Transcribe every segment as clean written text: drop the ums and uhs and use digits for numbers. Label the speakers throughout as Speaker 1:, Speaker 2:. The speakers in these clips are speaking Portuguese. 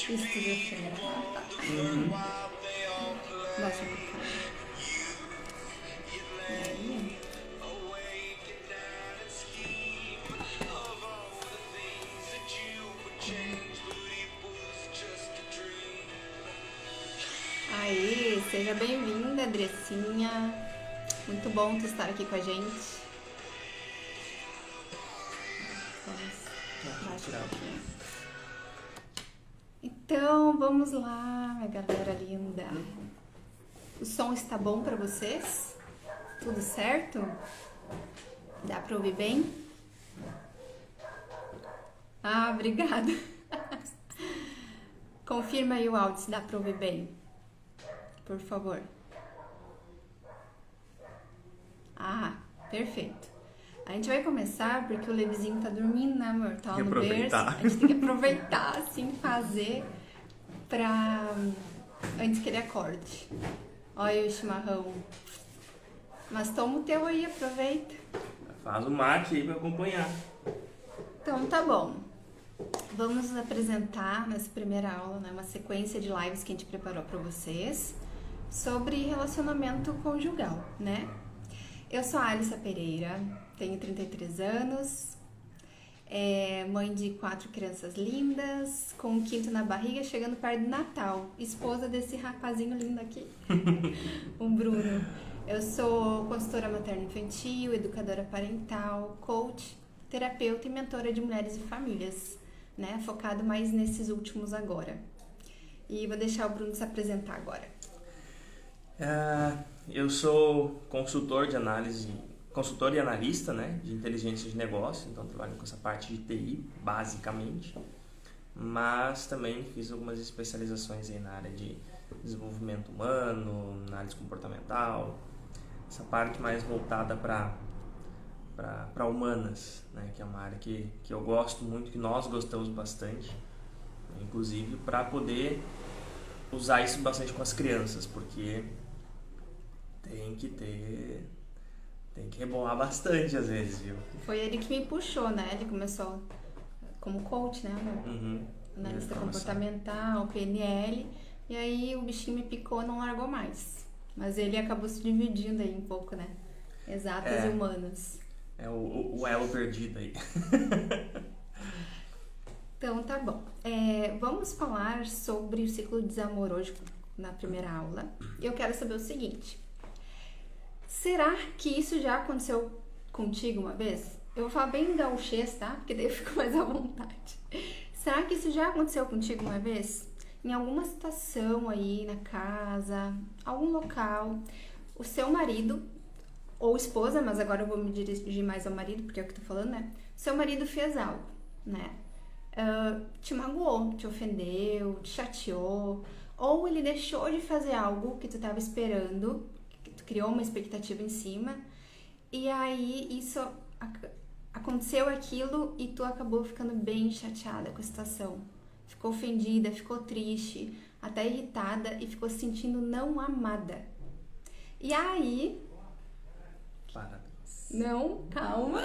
Speaker 1: Esquizofrenia. Baixa um pouquinho. E aí? Aí, seja bem-vinda, Andressinha. Muito bom tu estar aqui com a gente. Vamos baixar um pouquinho. Então, vamos lá, minha galera linda. O som está bom para vocês? Tudo certo? Dá para ouvir bem? Ah, obrigada. Confirma aí o áudio se dá para ouvir bem. Por favor. Ah, perfeito. A gente vai começar porque o Levizinho tá dormindo, né, amor? Tá no berço. A gente tem que aproveitar, assim, fazer pra... antes que ele acorde. Olha o chimarrão. Mas toma o teu aí, aproveita.
Speaker 2: Faz o mate aí pra acompanhar.
Speaker 1: Então tá bom. Vamos nos apresentar nessa primeira aula, né? Uma sequência de lives que a gente preparou pra vocês sobre relacionamento conjugal, né? Eu sou a Alissa Pereira, tenho 33 anos, mãe de 4 crianças lindas, com um quinto na barriga, chegando perto do Natal, esposa desse rapazinho lindo aqui, o Bruno. Eu sou consultora materno-infantil, educadora parental, coach, terapeuta e mentora de mulheres e famílias, né? Focado mais nesses últimos agora. E vou deixar o Bruno se apresentar agora.
Speaker 2: Eu sou consultor de análise, consultor e analista, né, de inteligência de negócio, então trabalho com essa parte de TI, basicamente, mas também fiz algumas especializações aí na área de desenvolvimento humano, análise comportamental, essa parte mais voltada para humanas, né, que é uma área que eu gosto muito, que nós gostamos bastante, inclusive para poder usar isso bastante com as crianças, porque tem que rebolar bastante às vezes, viu?
Speaker 1: Foi ele que me puxou, né? Ele começou como coach, né, amor? Analista comportamental, PNL, e aí o bichinho me picou e não largou mais. Mas ele acabou se dividindo aí um pouco, né? Exatas e humanas.
Speaker 2: É o elo perdido aí.
Speaker 1: Então, tá bom. Vamos falar sobre o ciclo de desamor hoje na primeira aula. Eu quero saber o seguinte. Será que isso já aconteceu contigo uma vez? Eu vou falar bem gauchês, tá? Porque daí eu fico mais à vontade. Será que isso já aconteceu contigo uma vez? Em alguma situação aí na casa, algum local, o seu marido ou esposa, mas agora eu vou me dirigir mais ao marido, porque é o que eu tô falando, né? Seu marido fez algo, né? Te magoou, te ofendeu, te chateou, ou ele deixou de fazer algo que tu tava esperando, que tu criou uma expectativa em cima, e aí isso aconteceu aquilo e tu acabou ficando bem chateada com a situação. Ficou ofendida, ficou triste, até irritada e ficou se sentindo não amada. E aí...
Speaker 2: Parabéns.
Speaker 1: Não, calma.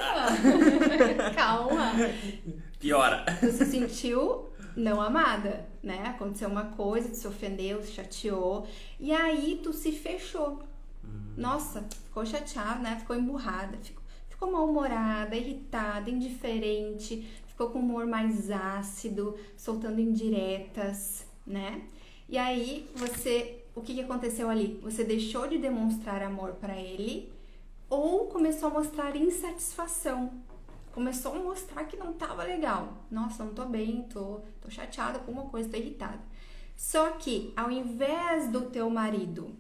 Speaker 1: Calma.
Speaker 2: Piora.
Speaker 1: Tu se sentiu não amada, né? Aconteceu uma coisa, tu se ofendeu, se chateou. E aí tu se fechou. Nossa, ficou chateada, né? Ficou emburrada, ficou mal-humorada, irritada, indiferente, ficou com humor mais ácido, soltando indiretas, né? E aí o que aconteceu ali? Você deixou de demonstrar amor pra ele ou começou a mostrar insatisfação? Começou a mostrar que não tava legal. Nossa, não tô bem, tô chateada com alguma coisa, tô irritada. Só que, ao invés do teu marido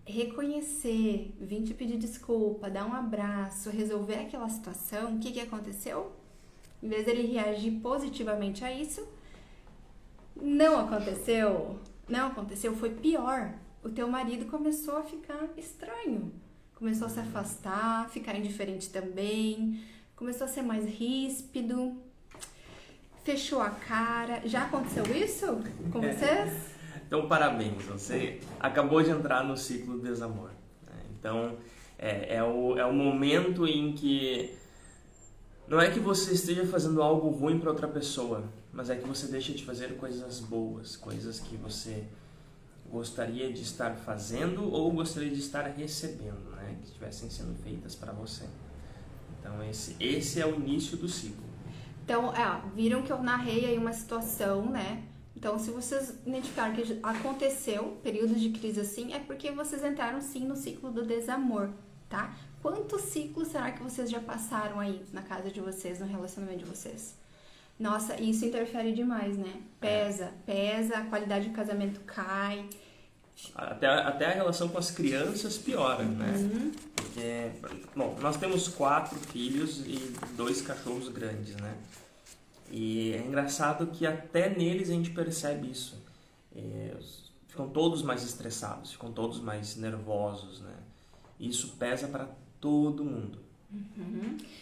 Speaker 1: reconhecer, vir te pedir desculpa, dar um abraço, resolver aquela situação, o que aconteceu? Em vez dele reagir positivamente a isso, não aconteceu, foi pior. O teu marido começou a ficar estranho, começou a se afastar, ficar indiferente também, começou a ser mais ríspido, fechou a cara. Já aconteceu isso com vocês?
Speaker 2: Então, parabéns, você acabou de entrar no ciclo do desamor, né? Então, é o momento em que Não é que você esteja fazendo algo ruim para outra pessoa, mas é que você deixa de fazer coisas boas, coisas que você gostaria de estar fazendo ou gostaria de estar recebendo, né? Que estivessem sendo feitas para você. Então esse é o início do ciclo.
Speaker 1: Então, viram que eu narrei aí uma situação, né? Então, se vocês identificaram que aconteceu períodos de crise assim, é porque vocês entraram sim no ciclo do desamor, tá? Quantos ciclos será que vocês já passaram aí na casa de vocês, no relacionamento de vocês? Nossa, isso interfere demais, né? Pesa, a qualidade do casamento cai.
Speaker 2: Até a relação com as crianças piora, né? Porque, bom, nós temos 4 filhos e 2 cachorros grandes, né? E é engraçado que até neles a gente percebe isso. Ficam todos mais estressados, ficam todos mais nervosos, né? E isso pesa para todo mundo.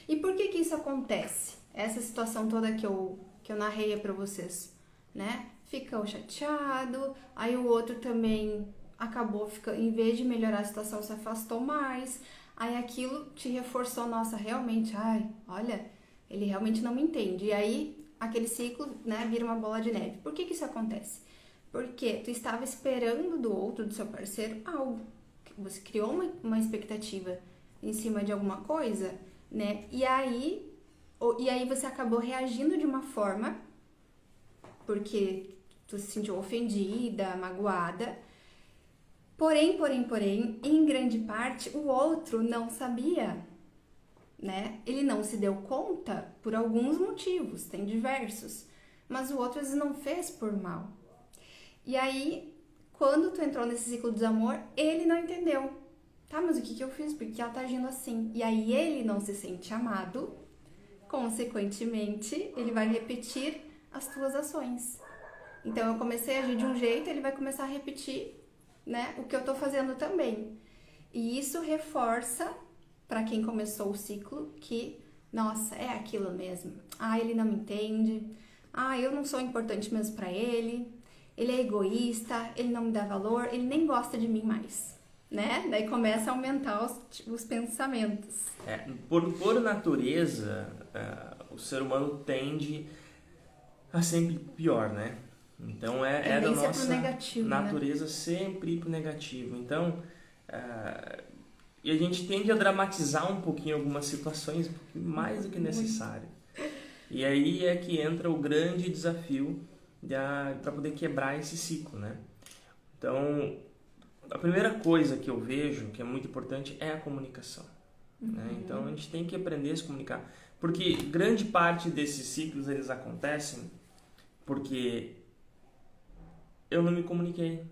Speaker 1: E por que isso acontece? Essa situação toda que eu narrei para vocês, né? Ficou chateado, aí o outro também acabou ficando, em vez de melhorar a situação, se afastou mais, aí aquilo te reforçou, nossa, realmente, olha, ele realmente não me entende. E aí, aquele ciclo, né, vira uma bola de neve. Por que isso acontece? Porque tu estava esperando do outro, do seu parceiro, algo. Você criou uma expectativa em cima de alguma coisa, né? E aí você acabou reagindo de uma forma, porque tu se sentiu ofendida, magoada. Porém, em grande parte, o outro não sabia, né? Ele não se deu conta por alguns motivos, tem diversos, mas o outro às vezes não fez por mal. E aí, quando tu entrou nesse ciclo de desamor, ele não entendeu. Tá, mas o que eu fiz? Por que ela tá agindo assim? E aí ele não se sente amado, consequentemente, ele vai repetir as tuas ações. Então, eu comecei a agir de um jeito, ele vai começar a repetir, né, o que eu tô fazendo também. E isso reforça para quem começou o ciclo que, nossa, é aquilo mesmo. Ele não me entende. Eu não sou importante mesmo para ele. Ele é egoísta, ele não me dá valor, ele nem gosta de mim mais, né? Daí começa a aumentar os pensamentos.
Speaker 2: Por natureza, o ser humano tende a sempre pior, né? Então é da nossa
Speaker 1: negativo,
Speaker 2: natureza,
Speaker 1: né?
Speaker 2: sempre ir pro negativo. Então, e a gente tende a dramatizar um pouquinho algumas situações, mais do que necessário. E aí é que entra o grande desafio para poder quebrar esse ciclo, né? Então, a primeira coisa que eu vejo que é muito importante é a comunicação. Né? Então, a gente tem que aprender a se comunicar. Porque grande parte desses ciclos, eles acontecem porque eu não me comuniquei.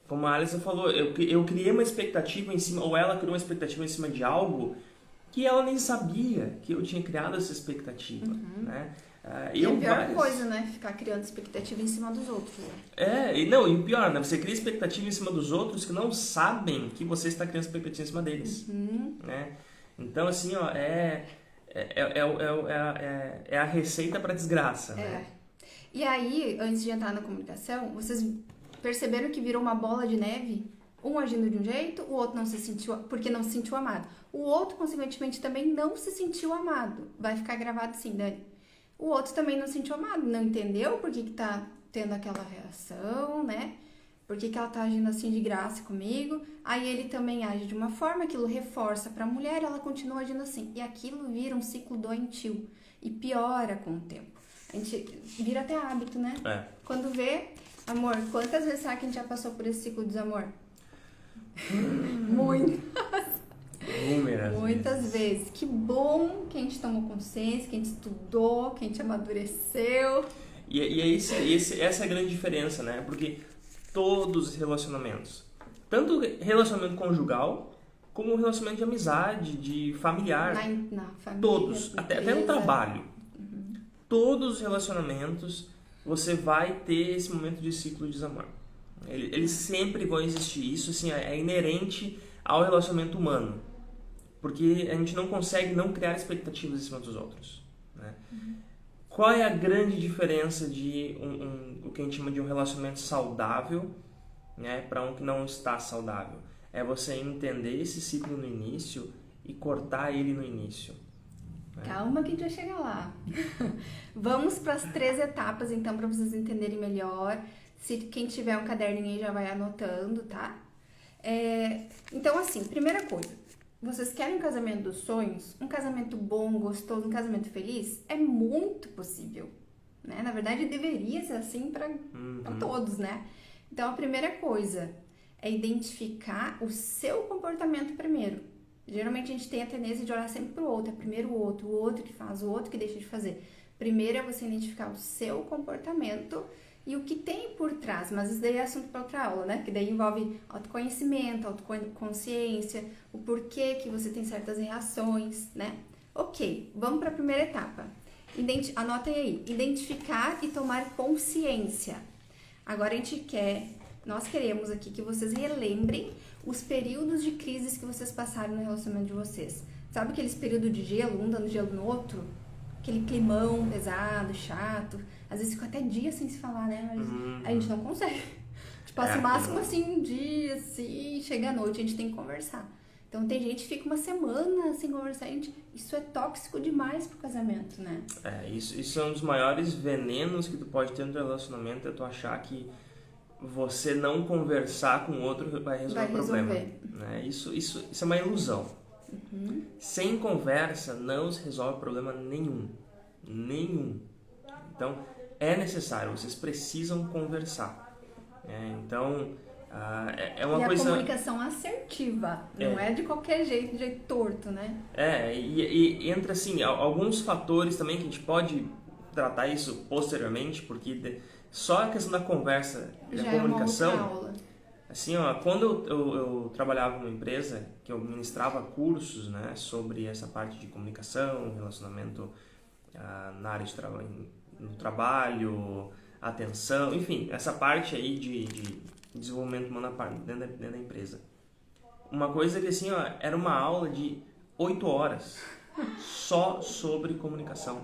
Speaker 2: Como a Alison falou, eu criei uma expectativa em cima, ou ela criou uma expectativa em cima de algo que ela nem sabia que eu tinha criado essa expectativa, né?
Speaker 1: E a pior coisa, né? Ficar criando expectativa em cima dos outros. Né?
Speaker 2: E o pior, né? Você cria expectativa em cima dos outros que não sabem que você está criando expectativa em cima deles, né? Então, assim, ó, é a receita para desgraça, né?
Speaker 1: E aí, antes de entrar na comunicação, vocês perceberam que virou uma bola de neve? Um agindo de um jeito, o outro não se sentiu, porque não se sentiu amado. O outro, consequentemente, também não se sentiu amado. Vai ficar gravado assim, Dani. O outro também não se sentiu amado, não entendeu por que tá tendo aquela reação, né? Por que ela tá agindo assim de graça comigo? Aí ele também age de uma forma, aquilo reforça pra mulher, ela continua agindo assim. E aquilo vira um ciclo doentio e piora com o tempo. A gente vira até hábito, né? Quando vê, amor, quantas vezes será que a gente já passou por esse ciclo de desamor? Muitas vezes. Que bom que a gente tomou consciência, que a gente estudou, que a gente amadureceu.
Speaker 2: E essa é a grande diferença, né? Porque todos os relacionamentos, tanto relacionamento conjugal, como relacionamento de amizade, de familiar,
Speaker 1: na família,
Speaker 2: todos, até no trabalho, todos os relacionamentos, você vai ter esse momento de ciclo de desamor. Eles sempre vão existir. Isso assim, é inerente ao relacionamento humano. Porque a gente não consegue não criar expectativas em cima dos outros. Né? Qual é a grande diferença de o que a gente chama de um relacionamento saudável, né, para um que não está saudável? É você entender esse ciclo no início e cortar ele no início. né?
Speaker 1: Calma que a gente vai chegar lá. Vamos para as 3 etapas, então, para vocês entenderem melhor. Se quem tiver um caderninho aí já vai anotando, tá? Então, assim, primeira coisa. Vocês querem um casamento dos sonhos? Um casamento bom, gostoso, um casamento feliz? É muito possível, né? Na verdade, deveria ser assim para todos, né? Então, a primeira coisa é identificar o seu comportamento primeiro. Geralmente, a gente tem a tendência de olhar sempre pro outro. É primeiro o outro que faz, o outro que deixa de fazer. Primeiro é você identificar o seu comportamento e o que tem por trás, mas isso daí é assunto para outra aula, né? Que daí envolve autoconhecimento, autoconsciência, o porquê que você tem certas reações, né? Ok, vamos para a primeira etapa. Anotem aí, identificar e tomar consciência. Agora nós queremos aqui que vocês relembrem os períodos de crises que vocês passaram no relacionamento de vocês. Sabe aqueles períodos de gelo, um dando gelo no outro? Aquele climão pesado, chato. Às vezes fica até dia sem se falar, né? Mas a gente não consegue. A gente passa o máximo assim um dia, assim, chega à noite, a gente tem que conversar. Então tem gente que fica uma semana sem conversar, isso é tóxico demais pro casamento, né?
Speaker 2: Isso é um dos maiores venenos que tu pode ter no teu relacionamento, é tu achar que você não conversar com o outro vai resolver o problema. Né? Isso é uma ilusão. Sem conversa não se resolve problema nenhum. Então, é necessário, vocês precisam conversar. Então, é uma coisa...
Speaker 1: E a comunicação assertiva, não é de qualquer jeito, de jeito torto, né?
Speaker 2: E entra, assim, alguns fatores também que a gente pode tratar isso posteriormente, porque só a questão da conversa e da comunicação...
Speaker 1: É uma outra aula.
Speaker 2: Assim, quando eu trabalhava numa empresa que eu ministrava cursos, né, sobre essa parte de comunicação, relacionamento na área de no trabalho, atenção, enfim, essa parte aí de desenvolvimento humano dentro da empresa. Uma coisa que assim, era uma aula de 8 horas só sobre comunicação.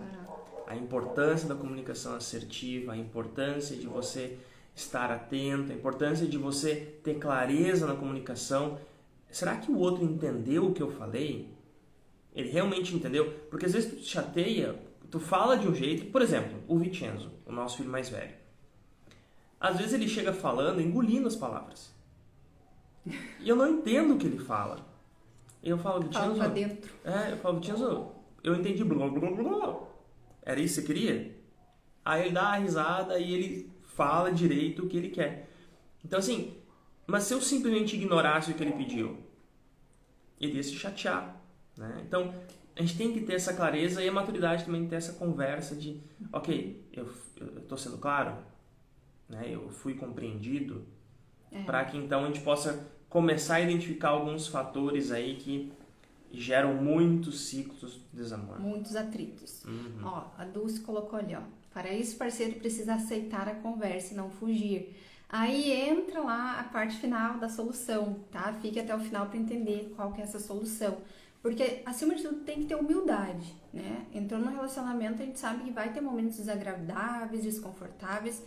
Speaker 2: A importância da comunicação assertiva, a importância de você estar atento, a importância de você ter clareza na comunicação. Será que o outro entendeu o que eu falei? Ele realmente entendeu? Porque às vezes tu te chateia, tu fala de um jeito, por exemplo, o Vincenzo, o nosso filho mais velho. Às vezes ele chega falando, engolindo as palavras. E eu não entendo o que ele fala. Eu falo, Vincenzo...
Speaker 1: Fala pra dentro.
Speaker 2: Eu falo, Vincenzo, eu entendi, blá, blá, blá, blá. Era isso que você queria? Aí ele dá a risada e ele fala direito o que ele quer. Então assim, mas se eu simplesmente ignorasse o que ele pediu, ele ia se chatear, né? Então, a gente tem que ter essa clareza e a maturidade também de ter essa conversa de, ok, eu tô sendo claro, né? Eu fui compreendido, para que então a gente possa começar a identificar alguns fatores aí que geram muitos ciclos de desamor.
Speaker 1: Muitos atritos. A Dulce colocou ali, para isso o parceiro precisa aceitar a conversa e não fugir. Aí entra lá a parte final da solução, tá? Fique até o final para entender qual que é essa solução. Porque, acima de tudo, tem que ter humildade, né? Entrou no relacionamento, a gente sabe que vai ter momentos desagradáveis, desconfortáveis,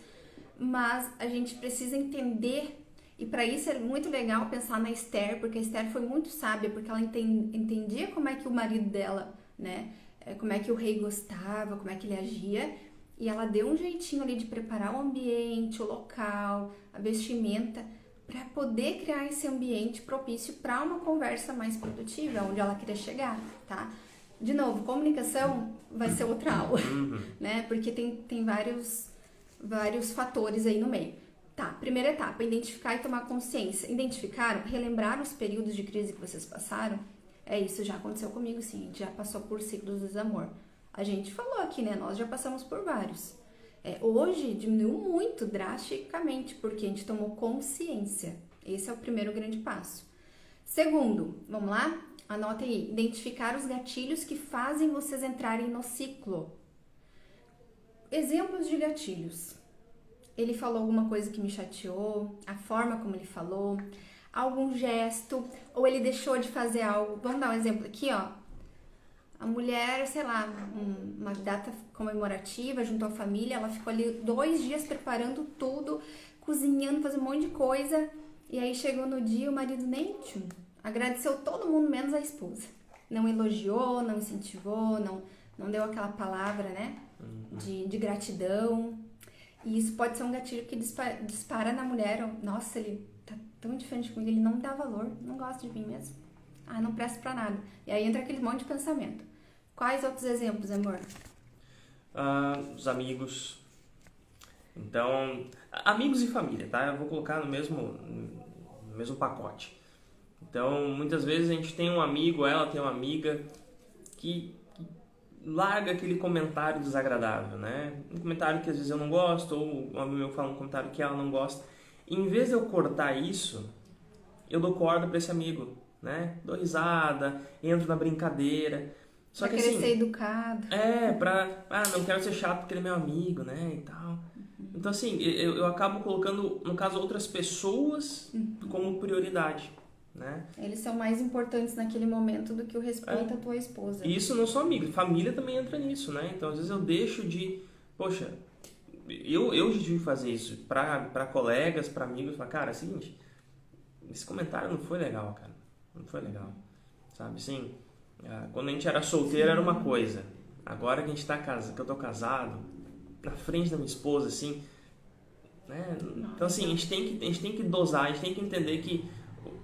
Speaker 1: mas a gente precisa entender. E para isso é muito legal pensar na Esther, porque a Esther foi muito sábia, porque ela entendia como é que o marido dela, né? Como é que o rei gostava, como é que ele agia. E ela deu um jeitinho ali de preparar o ambiente, o local, a vestimenta, para poder criar esse ambiente propício para uma conversa mais produtiva, onde ela queria chegar, tá? De novo, comunicação vai ser outra aula, né? Porque tem vários fatores aí no meio. Tá, primeira etapa, identificar e tomar consciência. Identificaram? Relembrar os períodos de crise que vocês passaram? Isso já aconteceu comigo, sim. A gente já passou por ciclos de desamor. A gente falou aqui, né? Nós já passamos por vários. Hoje diminuiu muito, drasticamente, porque a gente tomou consciência. Esse é o primeiro grande passo. Segundo, vamos lá? Anotem aí. Identificar os gatilhos que fazem vocês entrarem no ciclo. Exemplos de gatilhos. Ele falou alguma coisa que me chateou, a forma como ele falou, algum gesto, ou ele deixou de fazer algo. Vamos dar um exemplo aqui, A mulher, sei lá, uma data comemorativa, junto à família, ela ficou ali 2 dias preparando tudo, cozinhando, fazendo um monte de coisa, e aí chegou no dia, o marido nem agradeceu todo mundo, menos a esposa. não elogiou, não incentivou, não deu aquela palavra, né, de gratidão. E isso pode ser um gatilho que dispara na mulher, nossa, ele tá tão diferente comigo, ele não me dá valor, não gosta de mim mesmo. Não presto pra nada. E aí entra aquele monte de pensamento. Quais outros exemplos, amor?
Speaker 2: Os amigos. Então, amigos e família, tá? Eu vou colocar no mesmo pacote. Então, muitas vezes a gente tem um amigo, ela tem uma amiga que larga aquele comentário desagradável, né? Um comentário que às vezes eu não gosto, ou um amigo meu fala um comentário que ela não gosta. E, em vez de eu cortar isso, eu dou corda para esse amigo, né? Dou risada, entro na brincadeira. Só que
Speaker 1: querer
Speaker 2: assim,
Speaker 1: ser educado.
Speaker 2: Não quero ser chato porque ele é meu amigo, né? E tal. Então, assim, eu acabo colocando, no caso, outras pessoas como prioridade, né?
Speaker 1: Eles são mais importantes naquele momento do que o respeito à tua esposa.
Speaker 2: E isso não só amigo, família também entra nisso, né? Então, às vezes eu deixo de... Poxa, eu já tive que fazer isso para colegas, para amigos. Falar, cara, é o seguinte, esse comentário não foi legal, cara. Não foi legal, sabe? Assim, quando a gente era solteiro era uma coisa. Agora que a gente tá casado, que eu tô casado, na frente da minha esposa, assim, né? Então, assim, a gente tem que dosar, a gente tem que entender que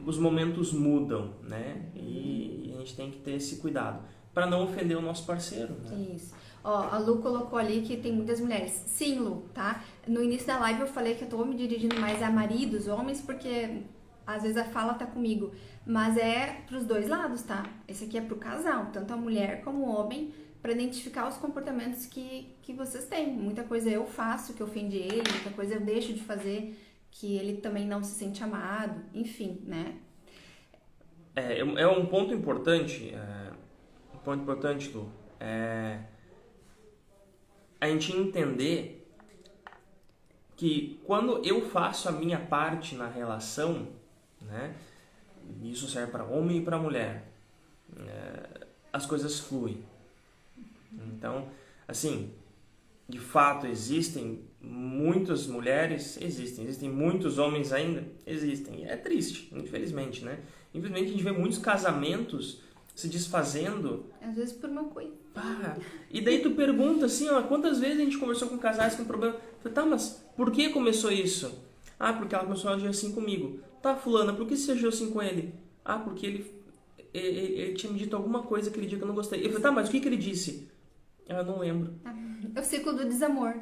Speaker 2: os momentos mudam, né? E a gente tem que ter esse cuidado para não ofender o nosso parceiro, né?
Speaker 1: Isso. A Lu colocou ali que tem muitas mulheres. Sim, Lu, tá? No início da live eu falei que eu tô me dirigindo mais a maridos, homens, porque às vezes a fala tá comigo. Mas é pros dois lados, tá? Esse aqui é pro casal, tanto a mulher como o homem, para identificar os comportamentos que vocês têm. Muita coisa eu faço que ofende ele, muita coisa eu deixo de fazer que ele também não se sente amado, enfim, né?
Speaker 2: É um ponto importante, Lu, a gente entender que quando eu faço a minha parte na relação, né, isso serve para homem e para mulher, as coisas fluem. Então, assim, de fato existem muitas mulheres, existem muitos homens ainda, existem. É triste, infelizmente, né? Infelizmente a gente vê muitos casamentos se desfazendo.
Speaker 1: Às vezes por uma coisa.
Speaker 2: E daí tu pergunta assim, quantas vezes a gente conversou com casais com problema? Eu falei, mas por que começou isso? Porque ela começou a agir assim comigo. Fulana, por que você agiu assim com ele? Porque ele tinha me dito alguma coisa aquele dia que eu não gostei. Eu falei, mas o que ele disse? Eu não lembro.
Speaker 1: É o ciclo do desamor,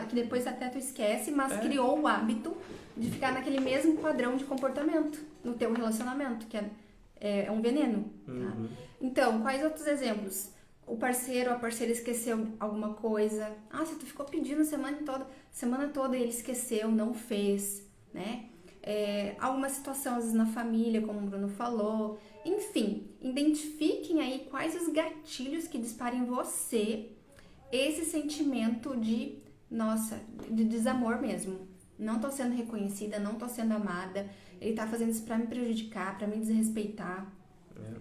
Speaker 1: que depois até tu esquece, mas criou o hábito de ficar naquele mesmo padrão de comportamento no teu relacionamento, que é um veneno. Tá? Então, quais outros exemplos? O parceiro ou a parceira esqueceu alguma coisa. Se tu ficou pedindo semana toda e ele esqueceu, não fez, né? Alguma situação, às vezes na família, como o Bruno falou. Enfim, identifiquem aí quais os gatilhos que disparem em você esse sentimento de desamor mesmo. Não tô sendo reconhecida, não tô sendo amada. Ele tá fazendo isso pra me prejudicar, pra me desrespeitar.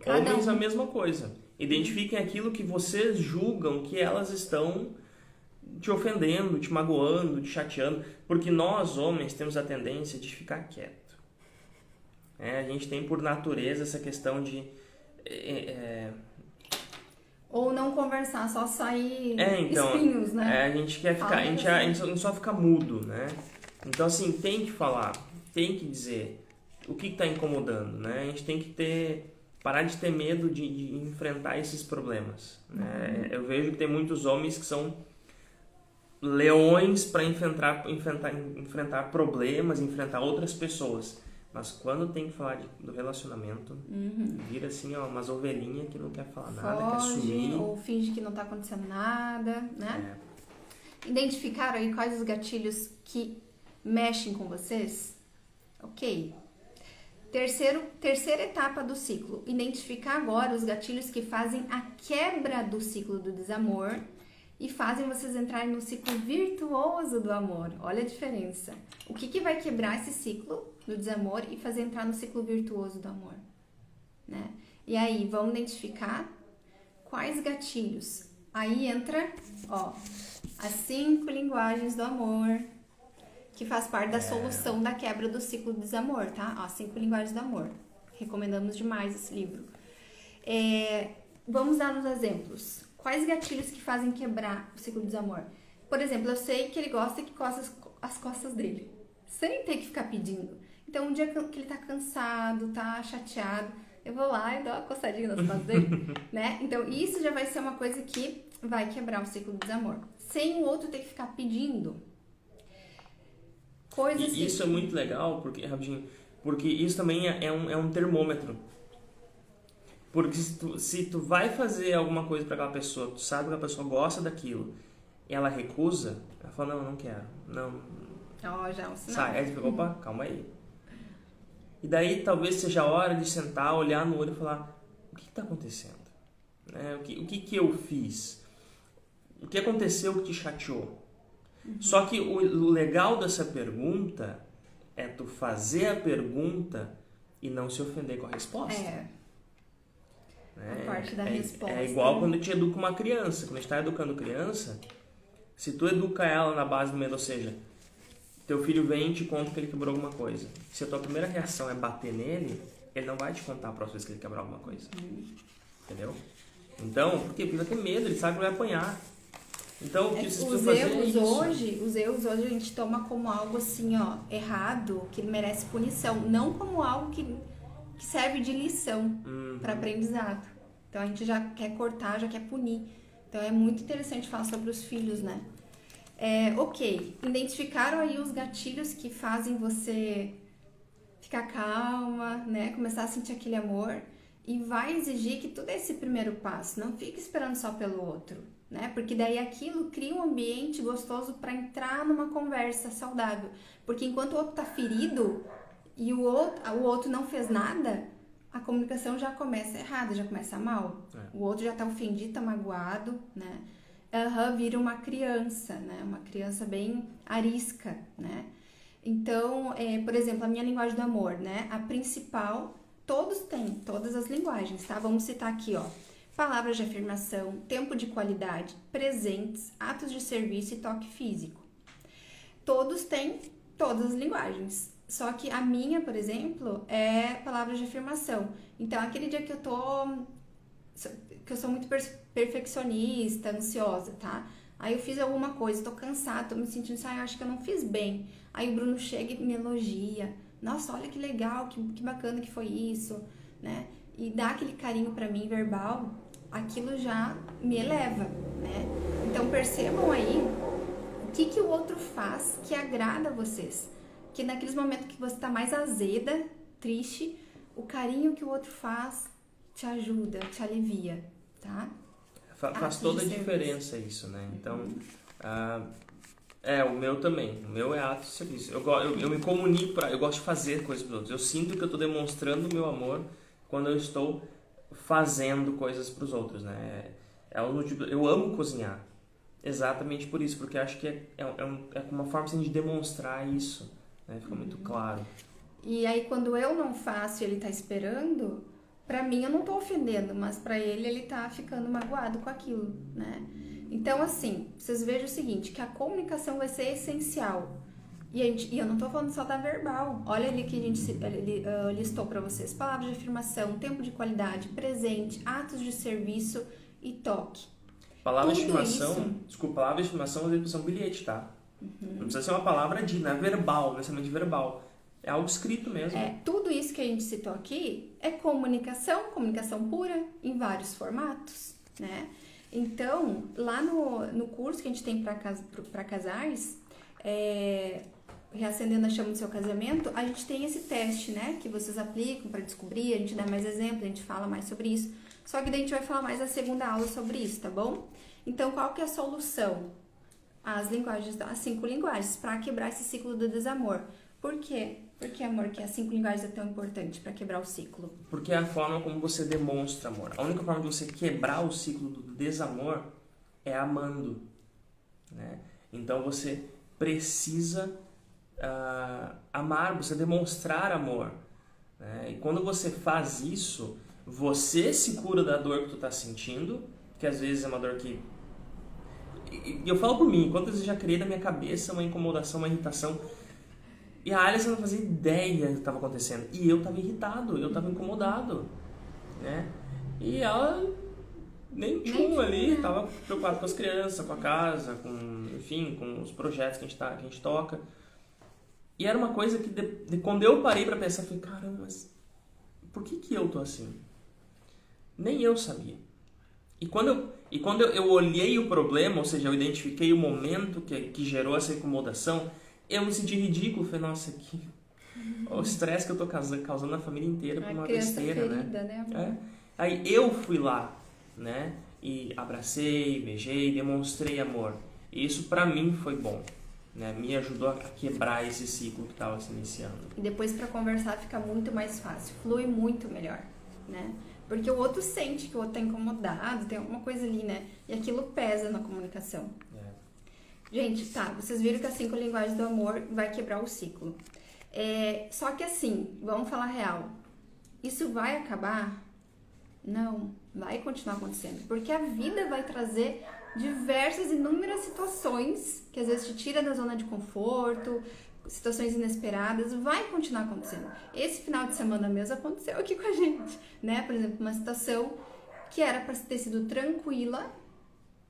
Speaker 2: Homens, a mesma coisa. Identifiquem aquilo que vocês julgam que elas estão te ofendendo, te magoando, te chateando. Porque nós, homens, temos a tendência de ficar quieto. A gente tem por natureza essa questão de...
Speaker 1: Ou não conversar, só sair espinhos, né?
Speaker 2: A gente quer ficar, a gente só fica mudo, né? Então, assim, tem que falar, tem que dizer o que está incomodando, né? A gente tem que parar de ter medo de enfrentar esses problemas, né? Eu vejo que tem muitos homens que são leões para enfrentar problemas, enfrentar outras pessoas. Mas quando tem que falar do relacionamento, vira assim, umas ovelhinhas que não quer falar nada, quer sumir.
Speaker 1: Ou finge que não tá acontecendo nada, né? Identificaram aí quais os gatilhos que mexem com vocês? Ok. Terceira etapa do ciclo. Identificar agora os gatilhos que fazem a quebra do ciclo do desamor e fazem vocês entrarem no ciclo virtuoso do amor. Olha a diferença. O que vai quebrar esse ciclo do desamor e fazer entrar no ciclo virtuoso do amor, né? E aí, vamos identificar quais gatilhos. Aí entra, as 5 linguagens do amor, que faz parte da solução da quebra do ciclo do desamor, tá? 5 linguagens do amor. Recomendamos demais esse livro. vamos dar uns exemplos. Quais gatilhos que fazem quebrar o ciclo de desamor? Por exemplo, eu sei que ele gosta que coça as costas dele, sem ter que ficar pedindo. Então, um dia que ele tá cansado, tá chateado, eu vou lá e dou uma coçadinha nas costas dele, né? Então, isso já vai ser uma coisa que vai quebrar o ciclo de desamor. Sem o outro ter que ficar pedindo. Coisas
Speaker 2: e isso é muito legal, porque, rapidinho, porque isso também é um termômetro. Porque se tu vai fazer alguma coisa para aquela pessoa, tu sabe que a pessoa gosta daquilo, ela recusa, ela fala, não quero, não.
Speaker 1: Já é um sinal.
Speaker 2: Sai, aí tu fica, opa, calma aí. E daí talvez seja a hora de sentar, olhar no olho e falar, o que está acontecendo? Né? O que eu fiz? O que aconteceu que te chateou? Só que o legal dessa pergunta é tu fazer a pergunta e não se ofender com a resposta.
Speaker 1: A parte da resposta.
Speaker 2: É igual quando a gente educa uma criança. Quando a gente está educando criança, se tu educa ela na base do medo, ou seja, teu filho vem e te conta que ele quebrou alguma coisa. Se a tua primeira reação é bater nele, ele não vai te contar a próxima vez que ele quebrar alguma coisa. Entendeu? Então, por quê? Porque ele vai ter medo, ele sabe que vai apanhar. Então, o que vocês precisam fazer é isso.
Speaker 1: Os erros hoje a gente toma como algo assim, ó, errado, que merece punição. Não como algo que serve de lição para aprendizado. Então, a gente já quer cortar, já quer punir. Então, é muito interessante falar sobre os filhos, né? Ok, identificaram aí os gatilhos que fazem você ficar calma, né? Começar a sentir aquele amor. E vai exigir que tudo é esse primeiro passo. Não fique esperando só pelo outro, né? Porque daí aquilo cria um ambiente gostoso para entrar numa conversa saudável. Porque enquanto o outro tá ferido e o outro não fez nada, a comunicação já começa errada, já começa mal. O outro já tá ofendido, tá magoado, né? Vira uma criança, né? Uma criança bem arisca, né? Então, por exemplo, a minha linguagem do amor, né? A principal, todos têm, todas as linguagens, tá? Vamos citar aqui, ó. Palavras de afirmação, tempo de qualidade, presentes, atos de serviço e toque físico. Todos têm todas as linguagens. Só que a minha, por exemplo, é palavras de afirmação. Então, aquele dia que eu sou muito perfeccionista, ansiosa, tá? Aí eu fiz alguma coisa, tô cansada, tô me sentindo, acho que eu não fiz bem. Aí o Bruno chega e me elogia. Nossa, olha que legal, que bacana que foi isso, né? E dá aquele carinho pra mim verbal, aquilo já me eleva, né? Então percebam aí o que o outro faz que agrada a vocês. Que naqueles momentos que você tá mais azeda, triste, o carinho que o outro faz te ajuda, te alivia, tá?
Speaker 2: Faz toda a diferença isso, né? Então, o meu também. O meu é ato de serviço. Eu me comunico, eu gosto de fazer coisas para os outros. Eu sinto que eu estou demonstrando o meu amor quando eu estou fazendo coisas para os outros, né? Eu amo cozinhar. Exatamente por isso, porque eu acho que é uma forma assim, de demonstrar isso, né? Fica muito claro.
Speaker 1: E aí, quando eu não faço e ele tá esperando, pra mim eu não tô ofendendo, mas pra ele tá ficando magoado com aquilo, né? Então, assim, vocês vejam o seguinte, que a comunicação vai ser essencial. E eu não tô falando só da verbal. Olha ali que a gente listou pra vocês. Palavras de afirmação, tempo de qualidade, presente, atos de serviço e toque.
Speaker 2: Palavra de afirmação, palavra de afirmação é um bilhete, tá? Não precisa ser uma palavra não é verbal, não é somente verbal. É algo escrito mesmo.
Speaker 1: Tudo isso que a gente citou aqui é comunicação pura, em vários formatos, né? Então, lá no curso que a gente tem para casais, Reacendendo a Chama do Seu Casamento, a gente tem esse teste, né? Que vocês aplicam para descobrir, a gente dá mais exemplos, a gente fala mais sobre isso. Só que daí a gente vai falar mais na segunda aula sobre isso, tá bom? Então, qual que é a solução? As 5 linguagens, para quebrar esse ciclo do desamor. Por quê? Por que, amor, que as 5 linguagens é tão importante para quebrar o ciclo?
Speaker 2: Porque é a forma como você demonstra amor. A única forma de você quebrar o ciclo do desamor é amando, né? Então você precisa amar, você demonstrar amor, né? E quando você faz isso, você se cura da dor que tu tá sentindo, que às vezes é uma dor que... Eu falo por mim, quantas vezes eu já criei na minha cabeça uma incomodação, uma irritação... E a Alice não fazia ideia do que estava acontecendo. E eu estava irritado, eu estava incomodado, né? E ela Nem tinha ali, tava preocupado com as crianças, com a casa, enfim, com os projetos que a gente toca. E era uma coisa que quando eu parei pra pensar, eu falei, caramba, mas por que eu tô assim? Nem eu sabia. E quando eu olhei o problema, ou seja, eu identifiquei o momento que gerou essa incomodação, eu me senti ridículo. Falei, nossa, o estresse que eu tô causando na família inteira por uma besteira,
Speaker 1: ferida, né?
Speaker 2: Aí eu fui lá, né? E abracei, beijei, demonstrei amor. E isso pra mim foi bom, né? Me ajudou a quebrar esse ciclo que tava se iniciando.
Speaker 1: E depois pra conversar fica muito mais fácil, flui muito melhor, né? Porque o outro sente que o outro tá incomodado, tem alguma coisa ali, né? E aquilo pesa na comunicação. Gente, tá, vocês viram que as 5 linguagens do amor vai quebrar o ciclo. Só que assim, vamos falar real. Isso vai acabar? Não, vai continuar acontecendo. Porque a vida vai trazer diversas, inúmeras situações que às vezes te tira da zona de conforto, situações inesperadas, vai continuar acontecendo. Esse final de semana mesmo aconteceu aqui com a gente, né? Por exemplo, uma situação que era para ter sido tranquila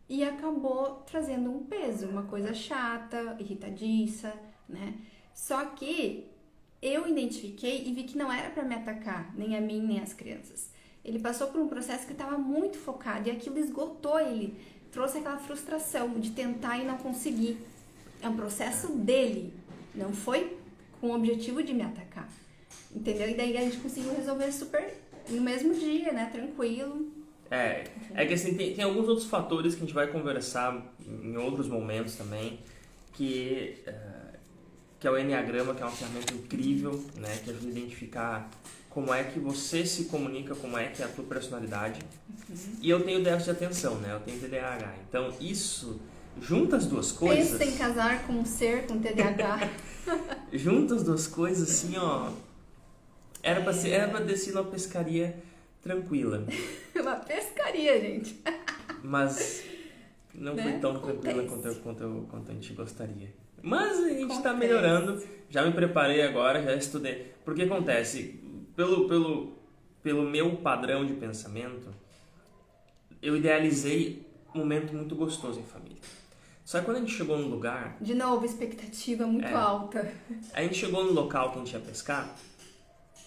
Speaker 1: e acabou trazendo um peso, uma coisa chata, irritadiça, né? Só que eu identifiquei e vi que não era para me atacar, nem a mim, nem as crianças. Ele passou por um processo que estava muito focado e aquilo esgotou ele, trouxe aquela frustração de tentar e não conseguir. É um processo dele, não foi com o objetivo de me atacar, entendeu? E daí a gente conseguiu resolver super no mesmo dia, né? Tranquilo.
Speaker 2: É que assim, tem alguns outros fatores que a gente vai conversar em outros momentos também, que é o Enneagrama, que é uma ferramenta incrível, né? Que ajuda a identificar como é que você se comunica, como é que é a tua personalidade. E eu tenho déficit de atenção, né? Eu tenho TDAH. Então, isso, junta as duas coisas...
Speaker 1: Pensa em casar com um ser com TDAH.
Speaker 2: Junta as duas coisas, assim, ó... Era pra descer numa pescaria tranquila.
Speaker 1: Uma pescaria, gente.
Speaker 2: Mas não foi tão tranquila quanto a gente gostaria. Mas a gente tá melhorando. Já me preparei agora, já estudei. Porque acontece... Pelo meu padrão de pensamento, eu idealizei um momento muito gostoso em família. Só que quando a gente chegou no lugar...
Speaker 1: De novo, expectativa muito alta.
Speaker 2: A gente chegou no local que a gente ia pescar,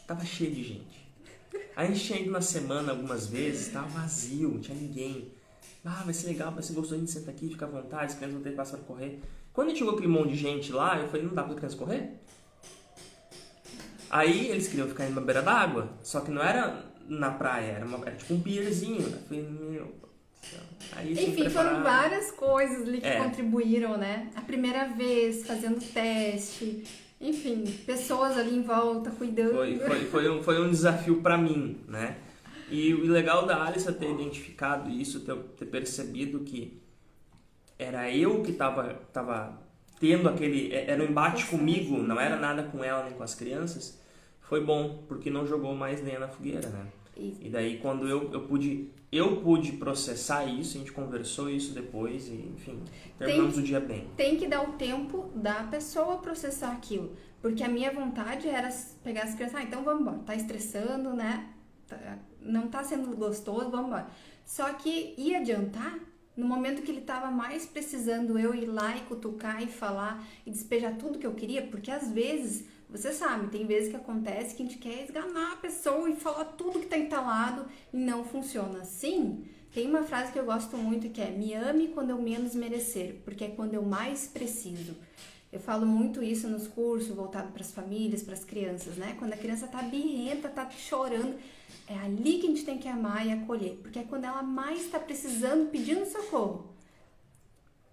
Speaker 2: tava cheio de gente. A gente tinha ido na semana algumas vezes, tava vazio, não tinha ninguém. Vai ser legal, vai ser gostoso, a gente senta aqui, fica à vontade, as crianças vão ter espaço para correr. Quando a gente chegou aquele monte de gente lá, eu falei, não dá para as crianças correr? Aí eles queriam ficar na beira d'água, só que não era na praia, era tipo um pierzinho. Eu falei, meu... Aí,
Speaker 1: enfim, foram várias coisas ali que contribuíram, né? A primeira vez, fazendo teste, enfim, pessoas ali em volta, cuidando.
Speaker 2: Foi um desafio pra mim, né? E o legal da Alice é ter identificado isso, ter percebido que era eu que tava tendo aquele... Era um embate comigo, não era nada com ela nem com as crianças. Foi bom, porque não jogou mais lenha na fogueira, né? E daí quando eu pude processar isso, a gente conversou isso depois e, enfim, terminamos o dia bem.
Speaker 1: Tem que dar o tempo da pessoa processar aquilo. Porque a minha vontade era pegar as crianças, então vamos embora, tá estressando, né? Não tá sendo gostoso, vamos embora. Só que ia adiantar no momento que ele tava mais precisando eu ir lá e cutucar e falar e despejar tudo que eu queria, porque às vezes... Você sabe, tem vezes que acontece que a gente quer esganar a pessoa e falar tudo que tá entalado e não funciona. Sim, tem uma frase que eu gosto muito que é: me ame quando eu menos merecer, porque é quando eu mais preciso. Eu falo muito isso nos cursos voltados para as famílias, para as crianças, né? Quando a criança tá birrenta, tá chorando, é ali que a gente tem que amar e acolher, porque é quando ela mais tá precisando, pedindo socorro.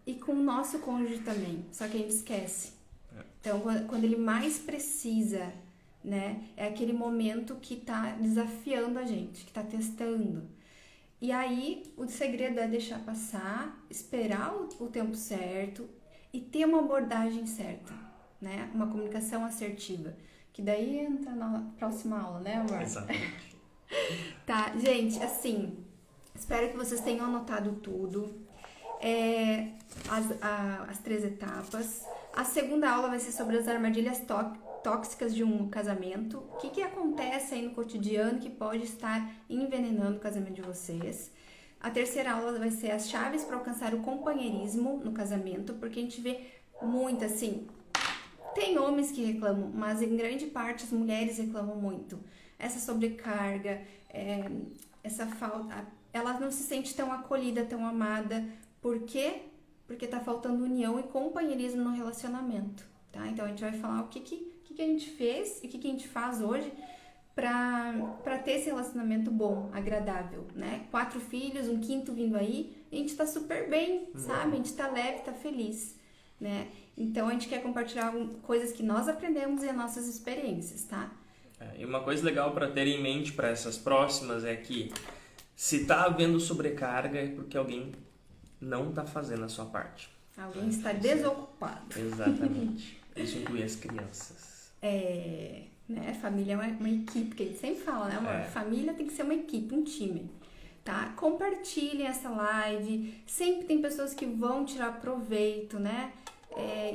Speaker 1: E com o nosso cônjuge também, só que a gente esquece. Então, quando ele mais precisa, né, é aquele momento que tá desafiando a gente, que tá testando. E aí, o segredo é deixar passar, esperar o tempo certo e ter uma abordagem certa, né, uma comunicação assertiva. Que daí entra na próxima aula, né, amor?
Speaker 2: Exatamente.
Speaker 1: Tá, gente, assim, espero que vocês tenham anotado tudo. As 3 etapas. A segunda aula vai ser sobre as armadilhas tóxicas de um casamento. O que acontece aí no cotidiano que pode estar envenenando o casamento de vocês. A terceira aula vai ser as chaves para alcançar o companheirismo no casamento, porque a gente vê muito assim, tem homens que reclamam, mas em grande parte as mulheres reclamam muito. Essa sobrecarga, essa falta, ela não se sente tão acolhida, tão amada. Por quê? Porque tá faltando união e companheirismo no relacionamento, tá? Então a gente vai falar o que a gente fez e o que a gente faz hoje para ter esse relacionamento bom, agradável, né? 4 filhos, um 5º vindo aí, a gente tá super bem, sabe? A gente tá leve, tá feliz, né? Então a gente quer compartilhar coisas que nós aprendemos e as nossas experiências, tá?
Speaker 2: E uma coisa legal para ter em mente para essas próximas é que se tá havendo sobrecarga é porque alguém não tá fazendo a sua parte.
Speaker 1: Alguém está desocupado.
Speaker 2: Exatamente. Isso inclui as crianças.
Speaker 1: Né? Família é uma equipe, que a gente sempre fala, né, amor? Família tem que ser uma equipe, um time, tá? Compartilhem essa live. Sempre tem pessoas que vão tirar proveito, né?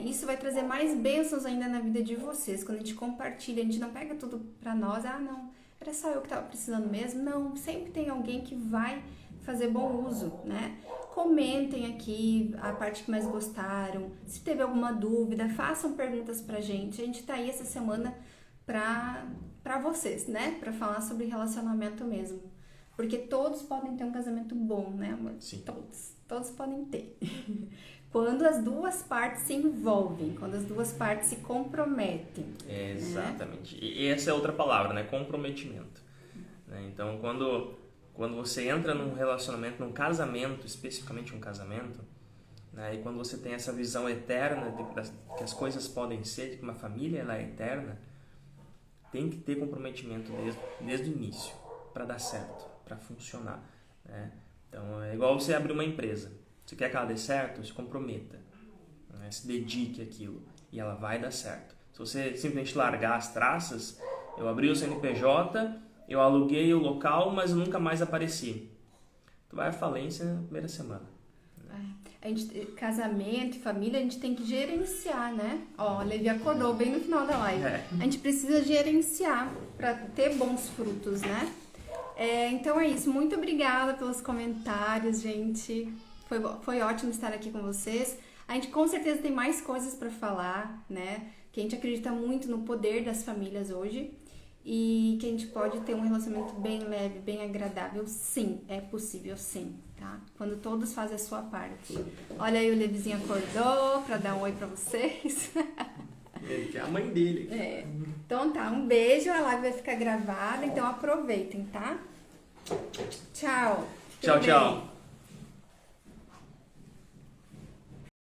Speaker 1: Isso vai trazer mais bênçãos ainda na vida de vocês. Quando a gente compartilha, a gente não pega tudo pra nós. Ah, não, era só eu que tava precisando mesmo. Não, sempre tem alguém que vai fazer bom uso, né? Comentem aqui a parte que mais gostaram. Se teve alguma dúvida, façam perguntas pra gente. A gente tá aí essa semana pra vocês, né? Pra falar sobre relacionamento mesmo. Porque todos podem ter um casamento bom, né, amor?
Speaker 2: Sim.
Speaker 1: Todos podem ter. Quando as duas partes se envolvem, quando as duas partes se comprometem.
Speaker 2: Exatamente. Né? E essa é outra palavra, né? Comprometimento. Né? Então, quando você entra num relacionamento, num casamento, especificamente um casamento, né? E quando você tem essa visão eterna de que as coisas podem ser, de que uma família ela é eterna, tem que ter comprometimento desde o início para dar certo, para funcionar. Né? Então, é igual você abrir uma empresa. Você quer que ela dê certo? Se comprometa. Né? Se dedique àquilo e ela vai dar certo. Se você simplesmente largar as traças, eu abri o CNPJ, eu aluguei o local, mas eu nunca mais apareci. Tu vai à falência na primeira semana.
Speaker 1: Casamento e família, a gente tem que gerenciar, né? Ó, a Levi acordou bem no final da live. A gente precisa gerenciar para ter bons frutos, né? Então é isso. Muito obrigada pelos comentários, gente. Foi ótimo estar aqui com vocês. A gente com certeza tem mais coisas para falar, né? Que a gente acredita muito no poder das famílias hoje e que a gente pode ter um relacionamento bem leve, bem agradável. Sim, é possível, sim, tá? Quando todos fazem a sua parte. Olha aí, o Levizinho acordou para dar um oi para vocês.
Speaker 2: Ele quer a mãe dele.
Speaker 1: Então tá, um beijo. A live vai ficar gravada, então aproveitem, tá? Tchau.
Speaker 2: Tchau, tchau.